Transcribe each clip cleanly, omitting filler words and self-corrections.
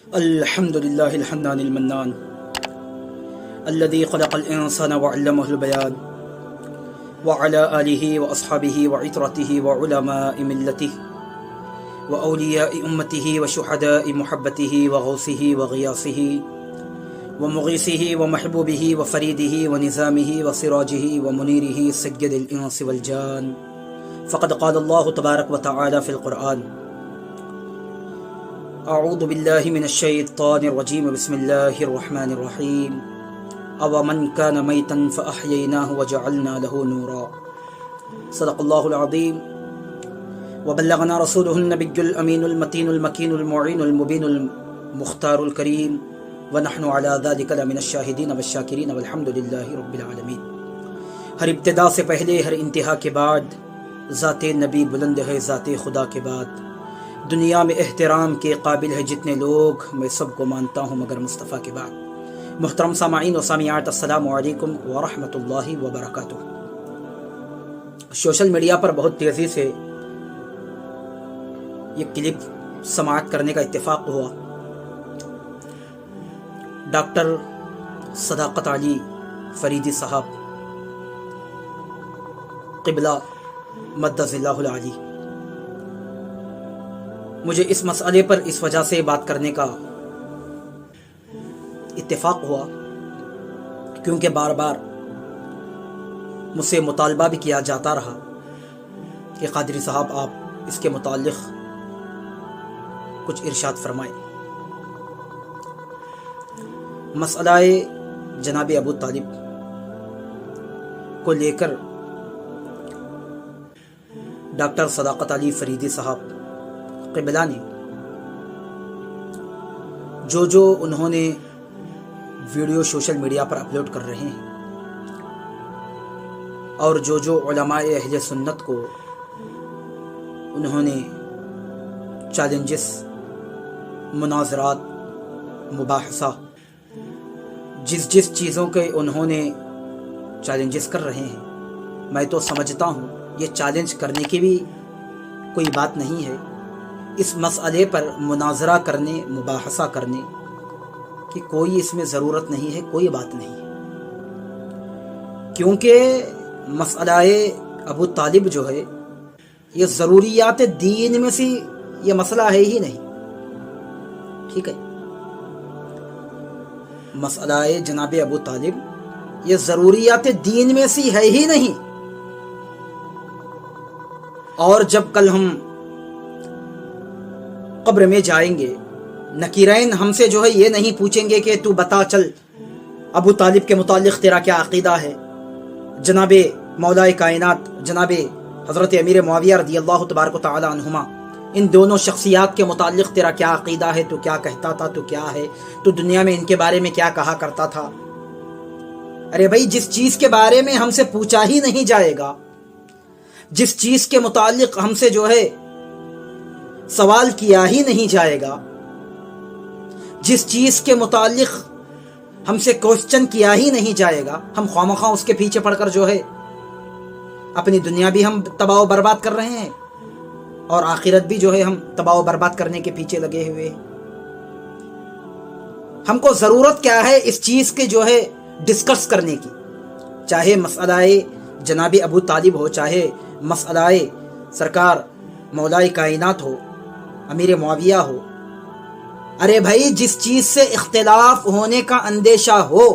الحمد لله الحنان المنان الذي خلق الإنسان وعلمه البيان وعلى آله وأصحابه وعترته وعلماء ملته وأولياء أمته وشهداء محبته وغوثه وغياثه ومغيثه ومحبوبه وفريده ونظامه وسراجه ومنيره سيد الإنس والجان. فقد قال الله تبارك وتعالى في القرآن: اعوذ باللہ من الشیطان الرجیم بسم اللہ الرحمن الرحیم اومن کان میتا فاحییناہ وجعلنا له نورا. صدق اللہ العظیم. وبلغنا رسولہ النبی الامین المتین المکین المعین المبین المختار الکریم ونحن علی ذلک لمن الشاہدین والشاکرین والحمد للہ رب العالمین. ہر ابتدا سے پہلے ہر انتہا کے بعد ذات نبی بلند ہے، ذات خدا کے بعد دنیا میں احترام کے قابل ہے جتنے لوگ، میں سب کو مانتا ہوں مگر مصطفیٰ کے بعد. محترم سامعین و سامعات، السلام علیکم ورحمۃ اللہ وبرکاتہ. سوشل میڈیا پر بہت تیزی سے یہ کلپ سماعت کرنے کا اتفاق ہوا. ڈاکٹر صداقت علی فریدی صاحب قبلہ مدد اللہ العلی، مجھے اس مسئلے پر اس وجہ سے بات کرنے کا اتفاق ہوا کیونکہ بار بار مجھ سے مطالبہ بھی کیا جاتا رہا کہ قادری صاحب آپ اس کے متعلق کچھ ارشاد فرمائیں. مسئلہ جناب ابو طالب کو لے کر ڈاکٹر صداقت علی فریدی صاحب قبلہ نے جو انہوں نے ویڈیو سوشل میڈیا پر اپلوڈ کر رہے ہیں اور جو علماء اہل سنت کو انہوں نے چیلنجز، مناظرات، مباحثہ، جس چیزوں کے انہوں نے چیلنجز کر رہے ہیں، میں تو سمجھتا ہوں یہ چیلنج کرنے کی بھی کوئی بات نہیں ہے. اس مسئلے پر مناظرہ کرنے، مباحثہ کرنے کی کوئی اس میں ضرورت نہیں ہے، کوئی بات نہیں ہے، کیونکہ مسئلہ ابو طالب جو ہے یہ ضروریات دین میں سے یہ مسئلہ ہے ہی نہیں. ٹھیک ہے، مسئلہ جناب ابو طالب یہ ضروریات دین میں سے ہے ہی نہیں. اور جب کل ہم قبر میں جائیں گے، نکیرین ہم سے جو ہے یہ نہیں پوچھیں گے کہ تو بتا چل ابو طالب کے متعلق تیرا کیا عقیدہ ہے، جناب مولا کائنات جناب حضرت امیر معاویہ رضی اللہ تبارک و تعالی عنہما، ان دونوں شخصیات کے متعلق تیرا کیا عقیدہ ہے، تو کیا کہتا تھا، تو کیا ہے، تو دنیا میں ان کے بارے میں کیا کہا کرتا تھا. ارے بھائی، جس چیز کے بارے میں ہم سے پوچھا ہی نہیں جائے گا، جس چیز کے متعلق ہم سے جو ہے سوال کیا ہی نہیں جائے گا، جس چیز کے متعلق ہم سے کوشچن کیا ہی نہیں جائے گا، ہم خواہ اس کے پیچھے پڑ کر جو ہے اپنی دنیا بھی ہم تباہ و برباد کر رہے ہیں اور آخرت بھی جو ہے ہم تباہ و برباد کرنے کے پیچھے لگے ہوئے ہیں. ہم کو ضرورت کیا ہے اس چیز کے جو ہے ڈسکس کرنے کی، چاہے مسئلہ جناب ابو طالب ہو، چاہے مسئلہ سرکار مولا کائنات ہو، امیر معاویہ ہو. ارے بھائی، جس چیز سے اختلاف ہونے کا اندیشہ ہو،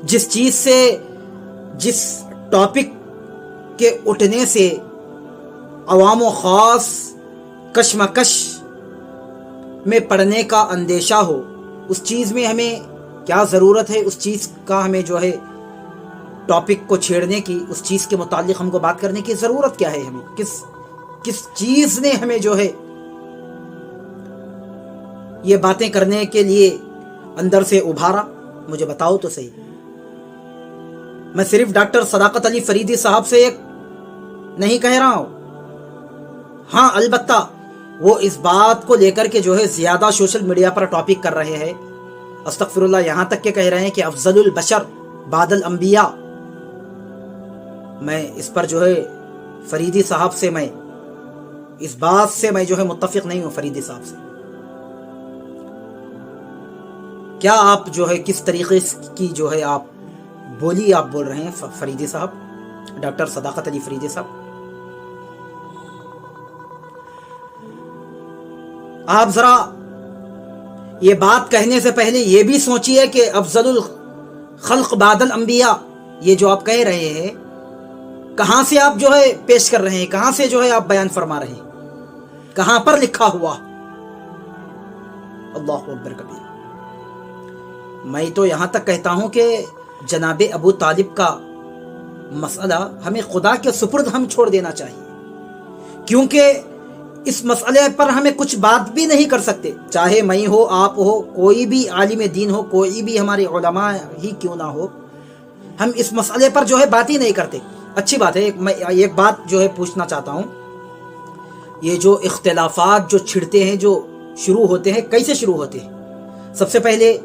جس چیز سے، جس ٹاپک کے اٹھنے سے عوام و خاص کشمکش میں پڑنے کا اندیشہ ہو، اس چیز میں ہمیں کیا ضرورت ہے، اس چیز کا ہمیں جو ہے ٹاپک کو چھیڑنے کی، اس چیز کے متعلق ہم کو بات کرنے کی ضرورت کیا ہے؟ ہمیں کس چیز نے ہمیں جو ہے یہ باتیں کرنے کے لیے اندر سے ابھارا؟ مجھے بتاؤ تو صحیح. میں صرف ڈاکٹر صداقت علی فریدی صاحب سے ایک نہیں کہہ رہا ہوں، ہاں البتہ وہ اس بات کو لے کر کے جو ہے زیادہ سوشل میڈیا پر ٹاپک کر رہے ہیں، استغفر اللہ، یہاں تک کہ کہہ رہے ہیں کہ افضل البشر بعد الانبیاء. میں اس پر جو ہے فریدی صاحب سے میں اس بات سے میں جو ہے متفق نہیں ہوں فریدی صاحب سے. کیا آپ جو ہے کس طریقے کی جو ہے آپ بولی آپ بول رہے ہیں فریدی صاحب، ڈاکٹر صداقت علی فریدی صاحب؟ آپ ذرا یہ بات کہنے سے پہلے یہ بھی سوچئے کہ افضل الخلق بعد الانبیاء، یہ جو آپ کہہ رہے ہیں کہاں سے آپ جو ہے پیش کر رہے ہیں، کہاں سے جو ہے آپ بیان فرما رہے ہیں، کہاں پر لکھا ہوا؟ اللہ اکبر کبیر۔ میں تو یہاں تک کہتا ہوں کہ جناب ابو طالب کا مسئلہ ہمیں خدا کے سپرد ہم چھوڑ دینا چاہیے، کیونکہ اس مسئلے پر ہمیں کچھ بات بھی نہیں کر سکتے، چاہے میں ہو، آپ ہو، کوئی بھی عالم دین ہو، کوئی بھی ہمارے علماء ہی کیوں نہ ہو، ہم اس مسئلے پر جو ہے بات ہی نہیں کرتے۔ اچھی بات ہے، میں ایک بات جو ہے پوچھنا چاہتا ہوں، یہ جو اختلافات جو چھڑتے ہیں، جو شروع ہوتے ہیں، کیسے شروع ہوتے ہیں؟ سب سے پہلے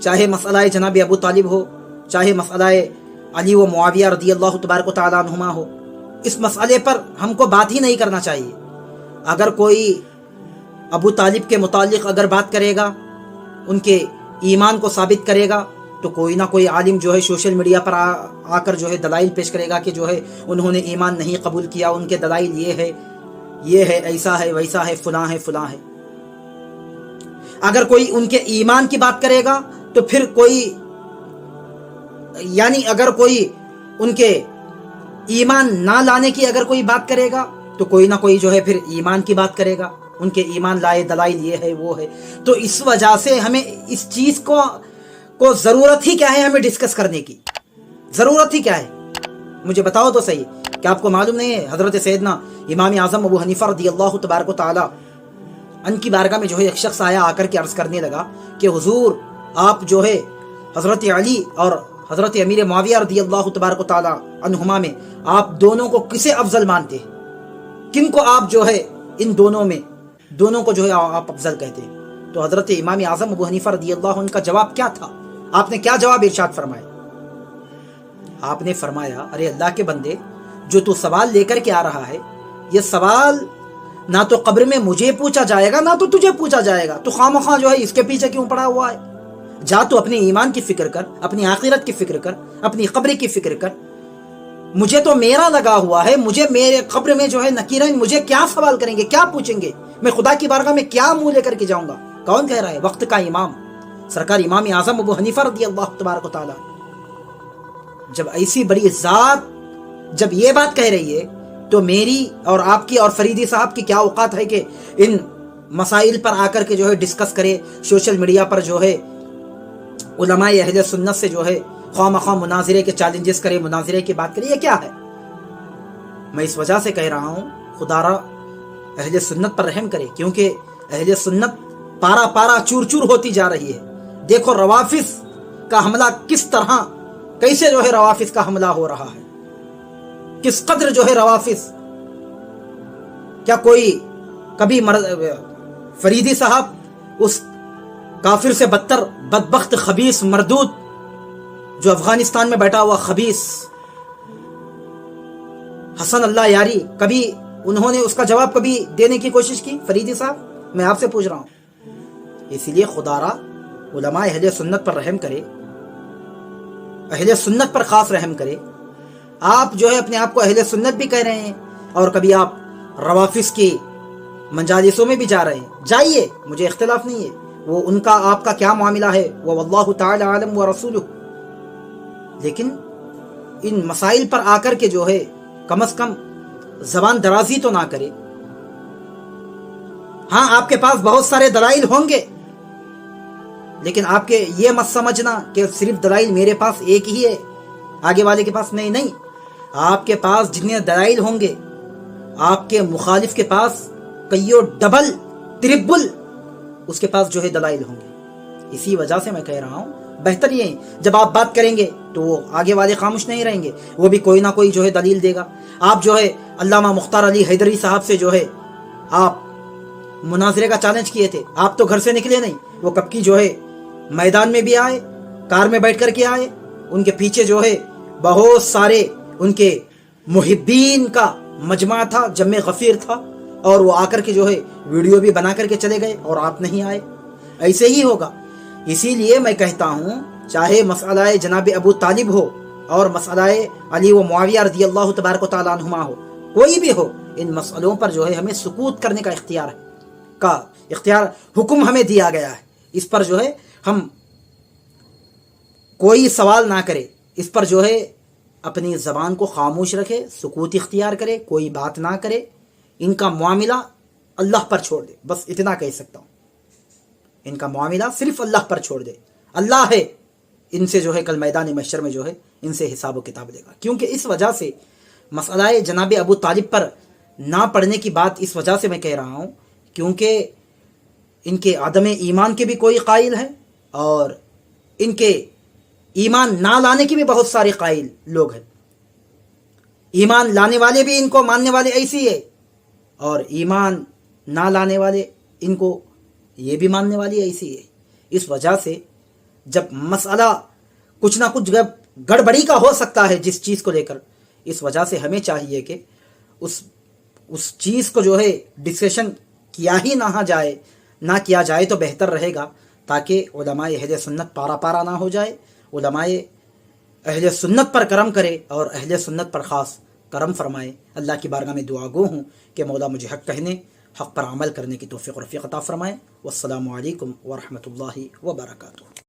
چاہے مسئلہ جناب ابو طالب ہو، چاہے مسئلہ علی و معاویہ رضی اللہ تبارک و تعالیٰ عنہما ہو، اس مسئلے پر ہم کو بات ہی نہیں کرنا چاہیے۔ اگر کوئی ابو طالب کے متعلق اگر بات کرے گا، ان کے ایمان کو ثابت کرے گا، تو کوئی نہ کوئی عالم جو ہے سوشل میڈیا پر آ کر جو ہے دلائل پیش کرے گا کہ جو ہے انہوں نے ایمان نہیں قبول کیا، ان کے دلائل یہ ہے، ایسا ہے، ویسا ہے، فلاں ہے، فلاں ہے۔ اگر کوئی ان کے ایمان کی بات کرے گا تو پھر اگر کوئی ان کے ایمان نہ لانے کی اگر کوئی بات کرے گا تو کوئی نہ کوئی جو ہے پھر ایمان کی بات کرے گا، ان کے ایمان لائے دلائل یہ ہے، وہ ہے۔ تو اس وجہ سے ہمیں اس چیز کو ضرورت ہی کیا ہے، ہمیں ڈسکس کرنے کی ضرورت ہی کیا ہے؟ مجھے بتاؤ تو صحیح، کیا آپ کو معلوم نہیں ہے حضرت سیدنا امام اعظم ابو حنیفہ رضی اللہ تبارک و تعالی ان کی بارگاہ میں جو ہے ایک شخص آیا، آ کر کے عرض کرنے لگا کہ حضور آپ جو ہے حضرت علی اور حضرت امیر معاویہ رضی اللہ تبارک و تعالی عنہما میں آپ دونوں کو کسے افضل مانتے ہیں؟ کن کو آپ جو ہے ان دونوں کو جو ہے آپ افضل کہتے ہیں؟ تو حضرت امام اعظم ابو حنیفہ رضی اللہ عنہ کا جواب کیا تھا؟ آپ نے کیا جواب ارشاد فرمایا؟ آپ نے فرمایا، ارے اللہ کے بندے، جو تو سوال لے کر کے آ رہا ہے، یہ سوال نہ تو قبر میں مجھے پوچھا جائے گا، نہ تو تجھے پوچھا جائے گا، تو خواہ جو ہے اس کے پیچھے کیوں پڑا ہوا ہے؟ جا تو اپنے ایمان کی فکر کر، اپنی آخرت کی فکر کر، اپنی قبر کی فکر کر۔ مجھے تو میرا لگا ہوا ہے، مجھے میرے قبر میں جو ہے نکیرین مجھے کیا سوال کریں گے، کیا پوچھیں گے، میں خدا کی بارگاہ میں کیا منہ لے کر کے جاؤں گا؟ کون کہہ رہا ہے؟ وقت کا امام سرکار امام اعظم ابو حنیفہ رضی اللہ تبارک و تعالی۔ جب ایسی بڑی ذات جب یہ بات کہہ رہی ہے تو میری اور آپ کی اور فریدی صاحب کی کیا اوقات ہے کہ ان مسائل پر آ کر کے جو ہے ڈسکس کرے، سوشل میڈیا پر جو ہے علماء اہل سنت سے جو ہے خواہ مناظرے کے چیلنجز کرے، مناظرے کی بات کرے؟ یہ کیا ہے؟ میں اس وجہ سے کہہ رہا ہوں خدا را اہل سنت پر رحم کرے، کیونکہ اہل سنت پارا پارا چور چور ہوتی جا رہی ہے۔ دیکھو روافض کا حملہ کس طرح، کیسے جو ہے روافض کا حملہ ہو رہا ہے، کس قدر جو ہے روافض۔ کیا کوئی کبھی فریدی صاحب اس کافر سے بدتر بدبخت خبیث مردود جو افغانستان میں بیٹھا ہوا خبیث حسن اللہ یاری، کبھی انہوں نے اس کا جواب کبھی دینے کی کوشش کی؟ فریدی صاحب، میں آپ سے پوچھ رہا ہوں۔ اسی لیے خدا را علماء اہل سنت پر رحم کرے، اہل سنت پر خاص رحم کرے۔ آپ جو ہے اپنے آپ کو اہل سنت بھی کہہ رہے ہیں اور کبھی آپ روافض کی مجالسوں میں بھی جا رہے ہیں، جائیے، مجھے اختلاف نہیں ہے، وہ ان کا آپ کا کیا معاملہ ہے وہ واللہ تعالی عالم و رسولہ، لیکن ان مسائل پر آ کر کے جو ہے کم از کم زبان درازی تو نہ کرے۔ ہاں، آپ کے پاس بہت سارے دلائل ہوں گے، لیکن آپ کے یہ مت سمجھنا کہ صرف دلائل میرے پاس ایک ہی ہے، آگے والے کے پاس نہیں۔ آپ کے پاس جتنے دلائل ہوں گے، آپ کے مخالف کے پاس کئیوں ڈبل ٹرپل اس کے پاس جو ہے دلائل ہوں گے۔ اسی وجہ سے میں کہہ رہا ہوں بہتر یہ ہے جب آپ بات کریں گے تو وہ آگے والے خاموش نہیں رہیں گے، وہ بھی کوئی نہ کوئی جو ہے دلیل دے گا۔ آپ جو ہے علامہ مختار علی حیدری صاحب سے جو ہے آپ مناظرے کا چیلنج کیے تھے، آپ تو گھر سے نکلے نہیں، وہ کب کی جو ہے میدان میں بھی آئے، کار میں بیٹھ کر کے آئے، ان کے پیچھے جو ہے بہت سارے ان کے محبین کا مجمع تھا، جمع غفیر تھا، اور وہ آ کر کے جو ہے ویڈیو بھی بنا کر کے چلے گئے اور آپ نہیں آئے۔ ایسے ہی ہوگا اسی لیے میں کہتا ہوں چاہے مسئلہ جناب ابو طالب ہو اور مسئلہ علی و معاویہ رضی اللہ تبارک و تعالیٰ عنہما ہو، کوئی بھی ہو، ان مسئلوں پر جو ہے ہمیں سکوت کرنے کا اختیار حکم ہمیں دیا گیا ہے۔ اس پر جو ہے ہم کوئی سوال نہ کرے، اس پر جو ہے اپنی زبان کو خاموش رکھے، سکوت اختیار کرے، کوئی بات نہ کرے، ان کا معاملہ اللہ پر چھوڑ دے۔ بس اتنا کہہ سکتا ہوں، ان کا معاملہ صرف اللہ پر چھوڑ دے۔ اللہ ہے، ان سے جو ہے کل میدان محشر میں جو ہے ان سے حساب و کتاب لے گا۔ کیونکہ اس وجہ سے مسئلہ جناب ابو طالب پر نہ پڑھنے کی بات اس وجہ سے میں کہہ رہا ہوں کیونکہ ان کے عدم ایمان کے بھی کوئی قائل ہیں اور ان کے ایمان نہ لانے کی بھی بہت سارے قائل لوگ ہیں۔ ایمان لانے والے بھی ان کو ماننے والے ایسی ہے اور ایمان نہ لانے والے ان کو یہ بھی ماننے والی ایسی ہے۔ اس وجہ سے جب مسئلہ کچھ نہ کچھ گڑبڑی کا ہو سکتا ہے جس چیز کو لے کر، اس وجہ سے ہمیں چاہیے کہ اس چیز کو جو ہے ڈسکشن کیا ہی نہ کیا جائے تو بہتر رہے گا، تاکہ علماء اہل سنت پارا پارا نہ ہو جائے۔ علماء اہل سنت پر کرم کرے اور اہل سنت پر خاص کرم فرمائے۔ اللہ کی بارگاہ میں دعا گو ہوں کہ مولا مجھے حق کہنے، حق پر عمل کرنے کی توفیق و رفیق عطا فرمائے۔ والسلام علیکم ورحمۃ اللہ وبرکاتہ۔